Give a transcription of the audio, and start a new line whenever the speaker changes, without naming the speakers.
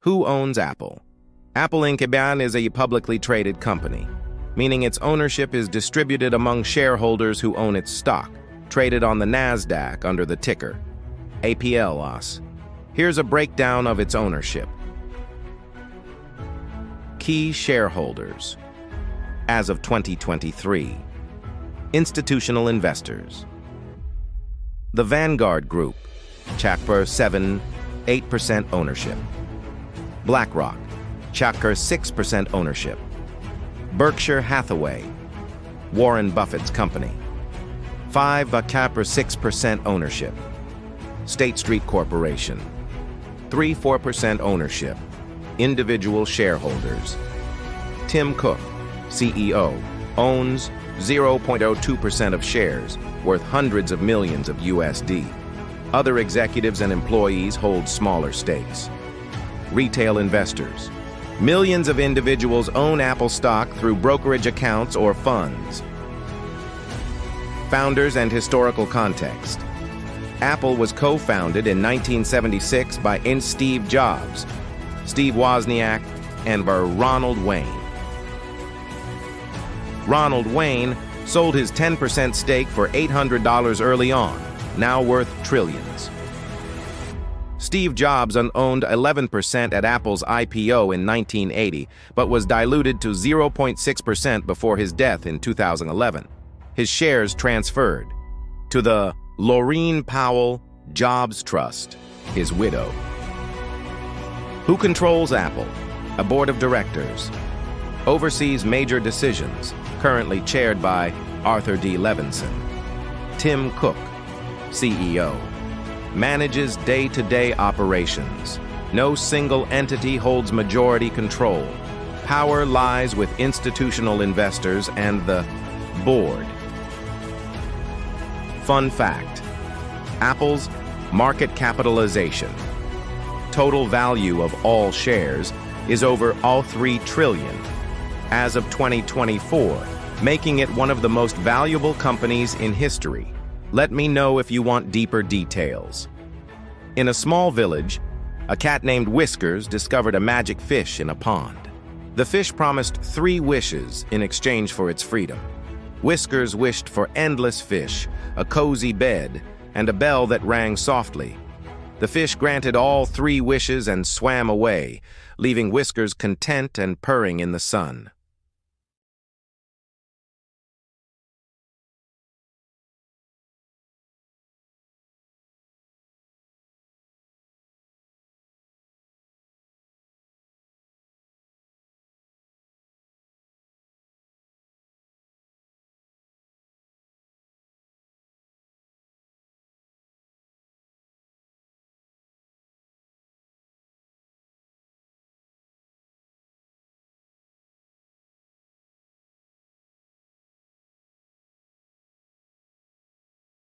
Who owns Apple? Apple Inc. is a publicly traded company, meaning its ownership is distributed among shareholders who own its stock, traded on the NASDAQ under the ticker AAPL. Here's a breakdown of its ownership. Key shareholders. As of 2023. Institutional investors. The Vanguard Group, Chapter 8% ownership. BlackRock, Chapter 6% ownership. Berkshire Hathaway, Warren Buffett's company, 5% ownership. State Street Corporation, 4% ownership. Individual shareholders. Tim Cook, CEO, owns 0.02% of shares, worth hundreds of millions of USD. Other executives and employees hold smaller stakes. Retail investors. Millions of individuals own Apple stock through brokerage accounts or funds. Founders and historical context. Apple was co-founded in 1976 by Steve Jobs, Steve Wozniak, and Ronald Wayne. Ronald Wayne sold his 10% stake for $800 early on, now worth trillions. Steve Jobs owned 11% at Apple's IPO in 1980, but was diluted to 0.6% before his death in 2011. His shares transferred to the Laurene Powell Jobs Trust, his widow. Who controls Apple? A board of directors. Oversees major decisions, currently chaired by Arthur D. Levinson. Tim Cook, CEO. Manages day-to-day operations. No single entity holds majority control. Power lies with institutional investors and the board. Fun fact: Apple's market capitalization, total value of all shares, is over $3 trillion as of 2024, making it one of the most valuable companies in history. Let me know if you want deeper details. In a small village, a cat named Whiskers discovered a magic fish in a pond. The fish promised 3 wishes in exchange for its freedom. Whiskers wished for endless fish, a cozy bed, and a bell that rang softly. The fish granted all 3 wishes and swam away, leaving Whiskers content and purring in the sun.